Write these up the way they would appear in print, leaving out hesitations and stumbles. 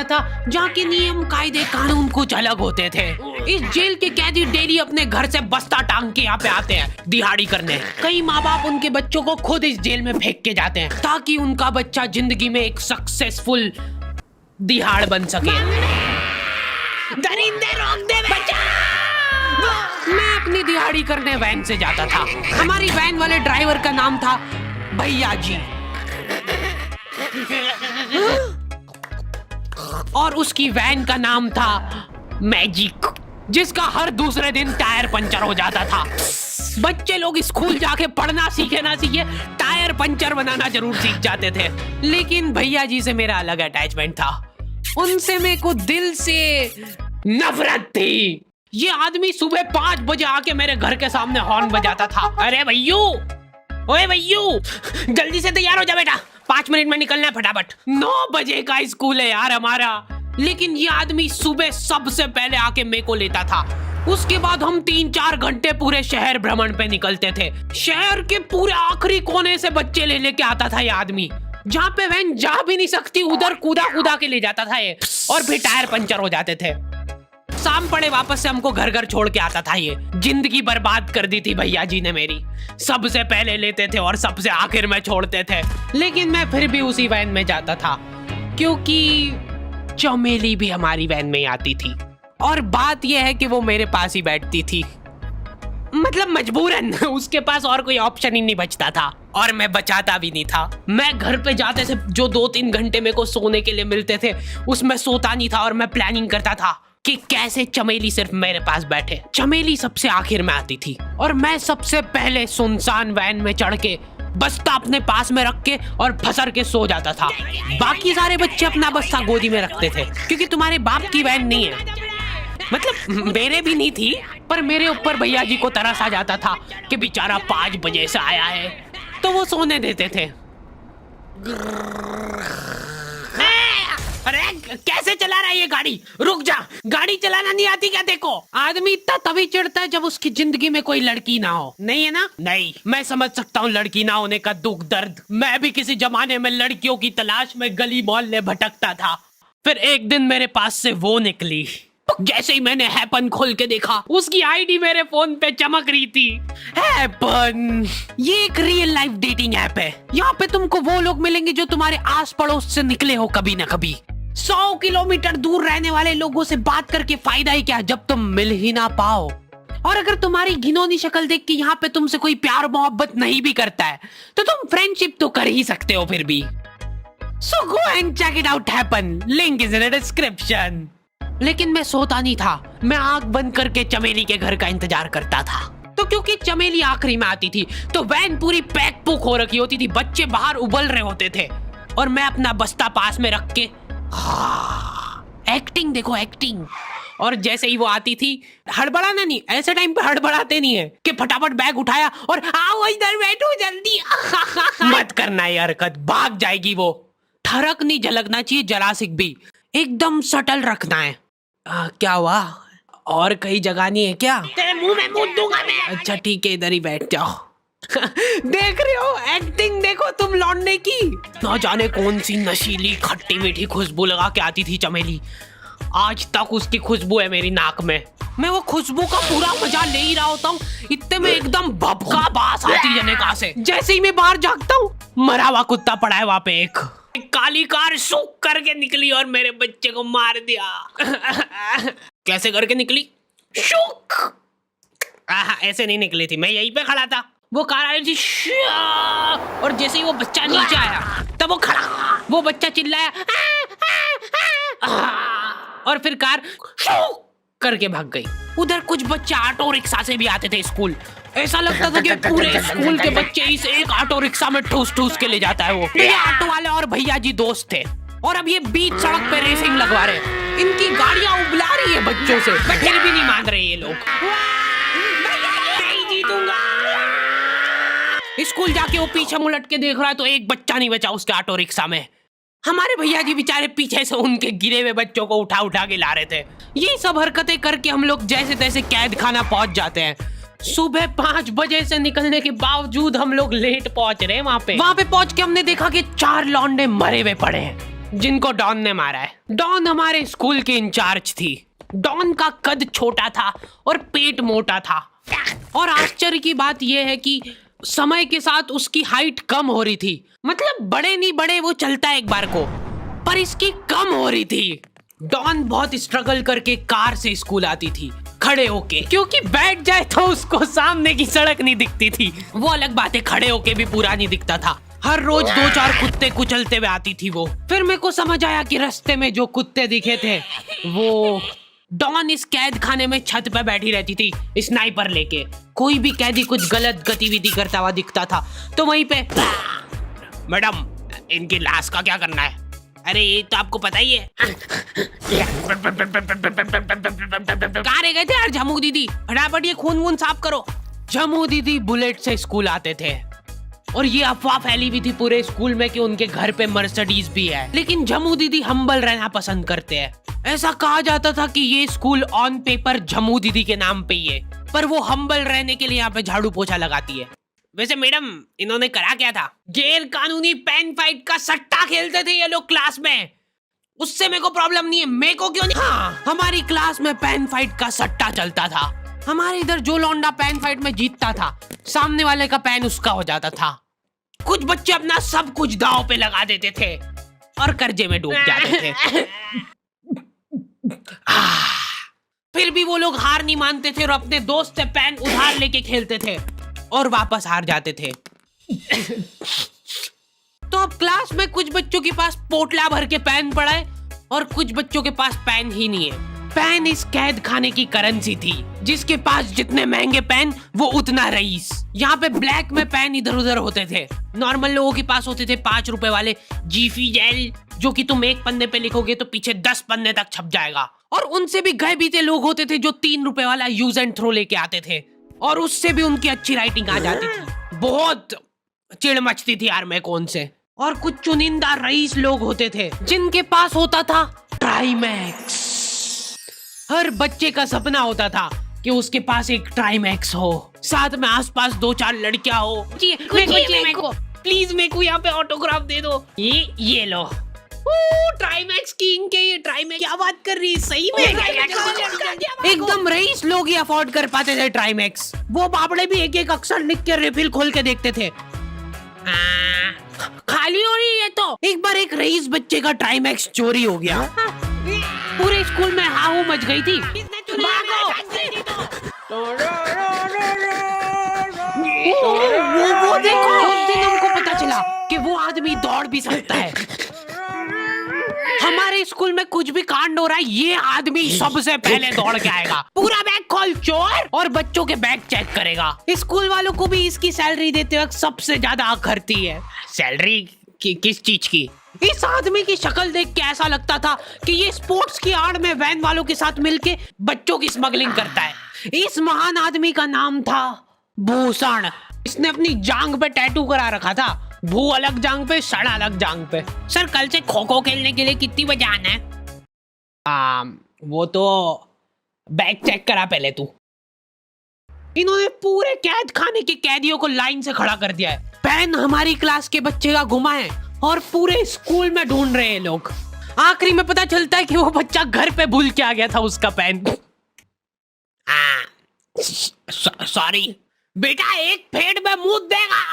बना था जहाँ के नियम कायदे कानून कुछ अलग होते थे। इस जेल के कैदी डेली अपने घर से बस्ता टांग के यहाँ पे आते हैं दिहाड़ी करने। कई माँ बाप उनके बच्चों को खुद इस जेल में फेंक के जाते हैं ताकि उनका बच्चा जिंदगी में एक सक्सेसफुल दिहाड़ बन सके। दरिंदे रोक दे बच्चा। मैं अपनी दिहाड़ी करने वैन से जाता था। हमारी वैन वाले ड्राइवर का नाम था भैया जी और उसकी वैन का नाम था मैजिक, जिसका हर दूसरे दिन टायर पंचर हो जाता था। बच्चे लोग स्कूल जाके पढ़ना सीखे ना सीखे टायर पंचर बनाना जरूर सीख जाते थे। लेकिन भैया जी से मेरा अलग अटैचमेंट था। उनसे मेरे को दिल से नफरत थी। ये आदमी सुबह 5 बजे आके मेरे घर के सामने हॉर्न बजाता था। अरे भैयू, ओए भैयू, जल्दी से तैयार हो जा बेटा, 5 मिनट में निकलना है फटाफट। 9 बजे का स्कूल है यार हमारा। लेकिन ये आदमी सुबह सबसे पहले आके मेरे को लेता था। उसके बाद हम 3-4 घंटे पूरे शहर भ्रमण पे निकलते थे। शहर के पूरे आखिरी कोने से बच्चे ले लेके आता था ये आदमी। जहाँ पे वैन जा भी नहीं सकती उधर कूदा कूदा के ले जाता था ये, और फिर टायर पंचर हो जाते थे। शाम पड़े वापस से हमको घर घर छोड़ के आता था ये। जिंदगी बर्बाद कर दी थी भैया जी ने मेरी। सबसे पहले लेते थे और सबसे आखिर में छोड़ते थे। लेकिन मैं फिर भी उसी वैन में जाता था क्योंकि चमेली भी हमारी वैन में आती थी। और बात यह है कि वो मेरे पास ही बैठती थी, मतलब मजबूरन। उसके पास और कोई ऑप्शन ही नहीं बचता था और मैं बचाता भी नहीं था। मैं घर पे जाते से जो 2-3 घंटे मेरे को सोने के लिए मिलते थे उसमें सोता नहीं था और मैं प्लानिंग करता था कि कैसे चमेली सिर्फ मेरे पास बैठे। चमेली सबसे आखिर में आती थी और मैं सबसे पहले सुनसान वैन में चढ़ के बस्ता अपने पास में रख के और फसर के सो जाता था। बाकी सारे बच्चे अपना बस्ता गोदी में रखते थे क्योंकि तुम्हारे बाप की वैन नहीं है, मतलब मेरे भी नहीं थी। पर मेरे ऊपर भैया जी को तरस आ जाता था कि बेचारा 5 बजे से आया है, तो वो सोने देते थे। अरे कैसे चला रहा है ये गाड़ी? रुक जा, गाड़ी चलाना नहीं आती क्या? देखो, आदमी इतना तभी चिढ़ता है जब उसकी जिंदगी में कोई लड़की ना हो। नहीं है ना? नहीं, मैं समझ सकता हूँ लड़की ना होने का दुख दर्द। मैं भी किसी जमाने में लड़कियों की तलाश में गली मोहल्ले भटकता था। फिर एक दिन मेरे पास से वो निकली। जैसे ही मैंने हैपन खोल के देखा उसकी आईडी मेरे फोन पे चमक रही थी। हैपन ये एक रियल लाइफ डेटिंग ऐप है। यहाँ पे तुमको वो लोग मिलेंगे जो तुम्हारे आस पड़ोस से निकले हो कभी ना कभी। 100 किलोमीटर दूर रहने वाले लोगों से बात करके फायदा ही क्या जब तुम मिल ही ना पाओ। और अगर तुम्हारी घिनौनी शक्ल देख के यहाँ पे तुमसे कोई प्यार मोहब्बत नहीं भी करता है तो तुम फ्रेंडशिप तो कर ही सकते हो फिर भी। So go and check it out happen. Link is in the description. लेकिन मैं सोता नहीं था। मैं आंख बंद करके चमेली के घर का इंतजार करता था। तो क्योंकि चमेली आखिरी में आती थी तो वैन पूरी पैक पुक हो रखी होती थी। बच्चे बाहर उबल रहे होते थे और मैं अपना बस्ता पास में रख के एक्टिंग देखो एक्टिंग। और जैसे ही वो आती थी, हड़बड़ाना नहीं, ऐसे टाइम पे हड़बड़ाते नहीं है कि फटाफट बैग उठाया और आओ इधर बैठो जल्दी। मत करना ये हरकत, भाग जाएगी वो। ठरक नहीं झलकना चाहिए जरा सिक भी, एकदम सटल रखना है। क्या हुआ? और कहीं जगह नहीं है क्या? तेरे मुंह में मूत दूंगा मैं। अच्छा ठीक है, इधर ही बैठ जाओ। देख रहे हो एक्टिंग देखो तुम लौंडे की। ना जाने कौन सी नशीली खट्टी मीठी खुशबू लगा के आती थी चमेली। आज तक उसकी खुशबू है मेरी नाक में। मैं वो खुशबू का पूरा मजा ले ही रहा होता हूँ, इतने में एकदम भभका बास आती है निकाह से। जैसे ही मैं बाहर झांकता हूँ, मरा हुआ कुत्ता पड़ा है वहाँ पे। एक काली कार सूख करके निकली और मेरे बच्चे को मार दिया। कैसे करके निकली? शूक। ऐसे नहीं निकली थी, मैं यहीं पे खड़ा था, वो कार आई थी और जैसे ही वो बच्चा नीचे आया तब वो खड़ा, वो बच्चा चिल्लाया और फिर कार शूक करके भाग गई। उधर कुछ बच्चे ऑटो रिक्शा से भी आते थे स्कूल। ऐसा लगता था कि पूरे स्कूल के बच्चे इस एक ऑटो रिक्शा में ठूस ठूस के ले जाता है वो। ये ऑटो वाले और भैया जी दोस्त थे और अब ये बीच सड़क पे रेसिंग लगवा रहे हैं। इनकी गाड़ियां उबला रही है बच्चों से, पर फिर भी नहीं मान रहे ये लोग। नहीं जीतूंगा। स्कूल जाके वो पीछे मुलट के देख रहा है तो एक बच्चा नहीं बचा उसके ऑटो रिक्शा में। हमारे भैया जी बेचारे पीछे से उनके गिरे हुए बच्चों को उठा उठा के ला रहे थे। ये सब हरकतें करके हम लोग जैसे तैसे कैद खाना पहुंच जाते हैं। सुबह 5 बजे से निकलने के बावजूद हम लोग लेट पहुंच रहे हैं। वहाँ पे पहुंच के हमने देखा कि 4 लौंडे मरे हुए पड़े हैं। जिनको डॉन ने मारा है। डॉन हमारे स्कूल की इंचार्ज थी। डॉन का कद छोटा था और पेट मोटा था, और आश्चर्य की बात यह है कि समय के साथ उसकी हाइट कम हो रही थी। मतलब बड़े नहीं बड़े वो चलता एक बार को, पर इसकी कम हो रही थी। डॉन बहुत स्ट्रगल करके कार से स्कूल आती थी खड़े होके, क्योंकि बैठ जाए तो उसको सामने की सड़क नहीं दिखती थी। वो अलग बात है, खड़े होके भी पूरा नहीं दिखता था। हर रोज 2-4 कुत्ते कुचलते हुए आती थी वो। फिर मेरे को समझ आया कि रास्ते में जो कुत्ते दिखे थे वो डॉन इस कैद खाने में छत पे बैठी रहती थी स्नाइपर लेके। कोई भी कैदी कुछ गलत गतिविधि करता हुआ दिखता था तो वहीं पे, मैडम इनकी लाश का क्या करना है? अरे ये तो आपको पता ही है। कहाँ रह गए थे यार झमू दीदी, फटाफट ये खून वून साफ करो। झमू दीदी बुलेट से स्कूल आते थे और ये अफवाह फैली हुई थी पूरे स्कूल में कि उनके घर पे मर्सिडीज भी है, लेकिन झमू दीदी हम्बल रहना पसंद करते हैं। ऐसा कहा जाता था कि ये स्कूल ऑन पेपर झमू दीदी के नाम पे ही है, पर वो हम्बल रहने के लिए यहाँ पे झाड़ू पोछा लगाती है। वैसे मैडम इन्होंने करा क्या था? गैर कानूनी पेन फाइट का सट्टा खेलते थे ये लोग क्लास में। उससे मेरे को प्रॉब्लम नहीं है, मेरे को क्यों नहीं? हाँ, हमारी क्लास में पेन फाइट का सट्टा चलता था। हमारे इधर जो लौंडा पेन फाइट में जीतता था, सामने वाले का पेन उसका हो जाता था। कुछ बच्चे अपना सब कुछ दांव पे लगा देते थे और कर्जे में डूब जाते थे। फिर भी वो लोग हार नहीं मानते थे और अपने दोस्त से पेन उधार लेके खेलते थे और वापस हार जाते थे। तो अब क्लास में कुछ बच्चों के पास पोटला भर के पेन पड़ा है और कुछ बच्चों के पास पेन ही नहीं है। पेन इस कैद खाने की करेंसी थी, जिसके पास जितने महंगे पेन वो उतना रईस। यहाँ पे ब्लैक में पेन इधर उधर होते थे। नॉर्मल लोगों के पास होते थे 5 रुपए वाले जीफी जेल, जो कि तुम एक पन्ने पे लिखोगे तो पीछे 10 पन्ने तक छप जाएगा। और उनसे भी गए बीते लोग होते थे जो 3 रुपए वाला यूज एंड थ्रो लेके आते थे और उससे भी उनकी अच्छी राइटिंग आ जाती थी। बहुत चिढ़ मचती थी यार मैं कौन से। और कुछ चुनिंदा रईस लोग होते थे जिनके पास होता था ट्राइमैक्स। हर बच्चे का सपना होता था कि उसके पास एक ट्राइमैक्स हो, साथ में आसपास 2-4 लड़कियां हो। मेरे को प्लीज मेरे को यहाँ पे ऑटोग्राफ दे दो। ये लो ट्राइमैक्स किंग के, ये ट्राइमैक्स क्या बात कर रही है? सही में एकदम रईस लोग ही अफोर्ड कर पाते थे ट्राइमैक्स। वो बाबड़े भी एक एक अक्षर लिख के रिफिल खोल के देखते थे। खाली हो रही है तो एक बार एक रईस बच्चे का ट्राइमैक्स चोरी हो गया। पूरे स्कूल में हाहू मच गई थी। वो देखो, उस दिन हमको पता चला कि वो आदमी दौड़ भी सकता है। हमारे स्कूल में कुछ भी कांड हो रहा है, ये आदमी सबसे पहले दौड़ के आएगा, पूरा बैग खोल चोर, और बच्चों के बैग चेक करेगा। स्कूल वालों को भी इसकी सैलरी देते वक्त सबसे ज्यादा आखरती है। सैलरी किस चीज की? इस आदमी की शक्ल देख के ऐसा लगता था कि ये स्पोर्ट्स की आड़ में वैन वालों के साथ मिलके बच्चों की स्मगलिंग करता है। इस महान आदमी का नाम था भूषण। इसने अपनी जांग पे टैटू करा रखा था, भू अलग जांग पे, सड़ अलग जांग पे। सर कल से खो खो खेलने के लिए कितनी बजे आना है? वो तो बैग चेक करा पहले तू। इन्होंने पूरे कैद खाने के कैदियों को लाइन से खड़ा कर दिया है। पेन हमारी क्लास के बच्चे का गुमा है और पूरे स्कूल में ढूंढ रहे हैं लोग। आखिरी में पता चलता है कि वो बच्चा घर पे भूल के आ गया था उसका पेन। सॉरी बेटा, एक फेट में मुंह देगा।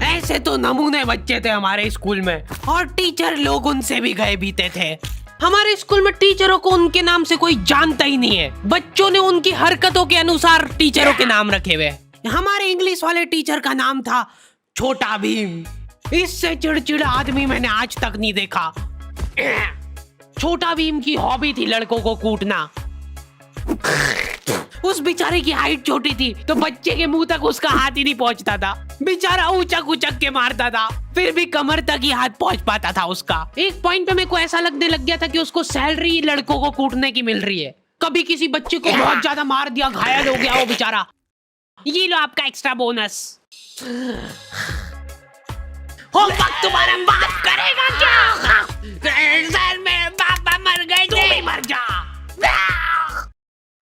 ऐसे तो नमूने बच्चे थे हमारे स्कूल में, और टीचर लोग उनसे भी गए बीते थे। हमारे स्कूल में टीचरों को उनके नाम से कोई जानता ही नहीं है। बच्चों ने उनकी हरकतों के अनुसार टीचरों के नाम रखे हुए। हमारे इंग्लिश वाले टीचर का नाम था छोटा भीम। इससे चिड़चिड़ा आदमी मैंने आज तक नहीं देखा। छोटा भीम की हॉबी थी लड़कों को कूटना। उस बेचारे की हाइट छोटी थी तो बच्चे के मुंह तक उसका हाथ ही नहीं पहुंचता था। बेचारा उचक उचक के मारता था, फिर भी कमर तक ही हाथ पहुंच पाता था उसका। एक पॉइंट पे मेरे को ऐसा लगने लग गया था कि उसको सैलरी लड़कों को कूटने की मिल रही है। कभी किसी बच्चे को बहुत ज्यादा मार दिया, घायल हो गया वो बेचारा, ये लो आपका एक्स्ट्रा बोनस। होमवर्क तुम्हारा बाप करेगा क्या? सर मेरे पापा मर गए थे। तू भी मर जा।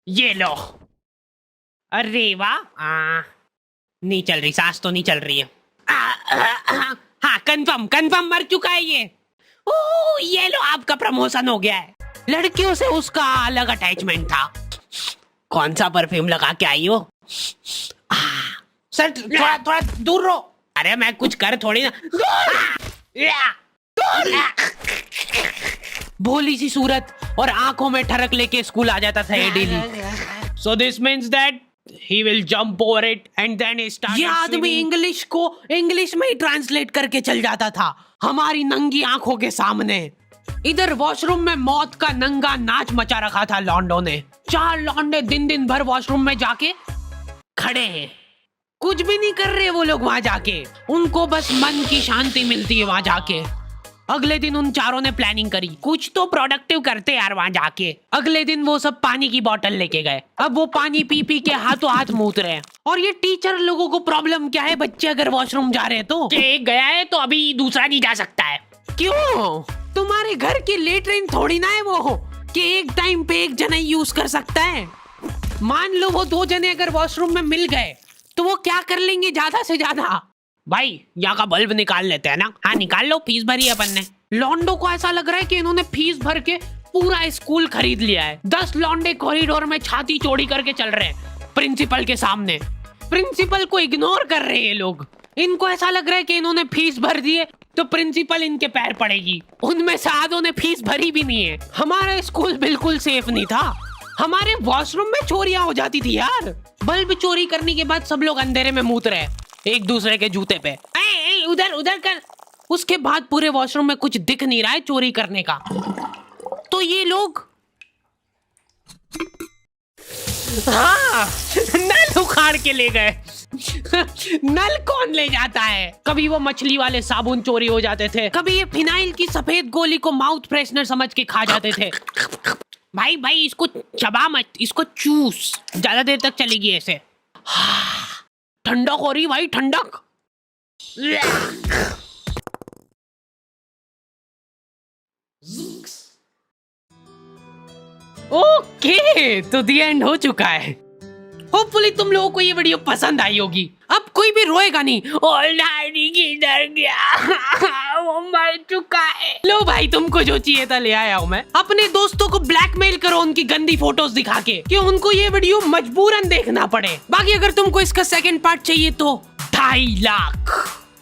ये लो। अरे वाह, नहीं चल रही, सांस तो नहीं चल रही है। हाँ कंफर्म मर चुका है ये। ओह ये लो आपका प्रमोशन हो गया है। लड़कियों से उसका अलग अटैचमेंट था। कौन सा परफ्यूम लगा के आई हो? सर थोड़ा दूर रहो। अरे मैं कुछ कर थोड़ी ना। भोली सी सूरत और आंखों में ठरक लेके स्कूल आ जाता था ये daily. So this means that he will jump over it and then he started. ये आदमी इंग्लिश को इंग्लिश में ही ट्रांसलेट करके चल जाता था हमारी नंगी आंखों के सामने। इधर वॉशरूम में मौत का नंगा नाच मचा रखा था लॉन्डो ने। 4 लॉन्डे दिन भर वॉशरूम में जाके खड़े हैं, कुछ भी नहीं कर रहे वो लोग वहां जाके। उनको बस मन की शांति मिलती है वहां जाके। अगले दिन उन चारों ने प्लानिंग करी, कुछ तो प्रोडक्टिव करते यार वहां जाके। अगले दिन वो सब पानी की बोतल लेके गए। अब वो पानी पी पी के हाथों हाथ मूत रहे हैं। और ये टीचर लोगों को प्रॉब्लम क्या है, बच्चे अगर वॉशरूम जा रहे हैं तो एक गया है तो अभी दूसरा नहीं जा सकता है। क्यों? तुम्हारे घर की लेटरिन थोड़ी ना है वो कि एक टाइम पे एक जना यूज कर सकता है। मान लो वो 2 जने अगर वॉशरूम में मिल गए तो वो क्या कर लेंगे ज्यादा से ज्यादा? भाई यहाँ का बल्ब निकाल लेते हैं ना। हाँ निकाल लो, फीस भरी है अपन ने। लॉन्डो को ऐसा लग रहा है कि इन्होंने फीस भर के पूरा स्कूल खरीद लिया है। 10 लॉन्डे कॉरिडोर में छाती चौड़ी करके चल रहे हैं प्रिंसिपल के सामने। प्रिंसिपल को इग्नोर कर रहे हैं ये लोग। इनको ऐसा लग रहा है कि इन्होंने फीस भर दी है तो प्रिंसिपल इनके पैर पड़ेगी। उनमें से आधों ने फीस भरी भी नहीं है। हमारा स्कूल बिल्कुल सेफ नहीं था। हमारे वॉशरूम में चोरियां हो जाती थी यार। बल्ब चोरी करने के बाद सब लोग अंधेरे में मूत रहे एक दूसरे के जूते पे। उधर कर। उसके बाद पूरे वॉशरूम में कुछ दिख नहीं रहा है चोरी करने का। तो ये लोग हाँ नल उखाड़ के ले गए। नल कौन ले जाता है? कभी वो मछली वाले साबुन चोरी हो जाते थे, कभी ये फिनाइल की सफेद गोली को माउथ फ्रेशनर समझ के खा जाते थे। भाई इसको चबा मत, इसको चूस, ज्यादा देर तक चलेगी ऐसे। ठंडक हो रही भाई, ठंडक। ओके तो दी एंड हो चुका है। होपफुली तुम लोगों को ये वीडियो पसंद आई होगी। अब कोई भी रोएगा नहीं। किधर गया? वो मर चुका है। लो भाई तुमको जो चाहिए था ले आया हूँ मैं। अपने दोस्तों को ब्लैकमेल करो उनकी गंदी फोटोज दिखा के कि उनको ये वीडियो मजबूरन देखना पड़े। बाकी अगर तुमको इसका सेकंड पार्ट चाहिए तो 2.5 लाख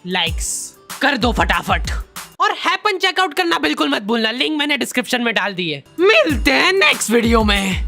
लाइक्स कर दो फटाफट। और हैपन चेकआउट करना बिल्कुल मत भूलना, लिंक मैंने डिस्क्रिप्शन में डाल दी है। मिलते हैं नेक्स्ट वीडियो में।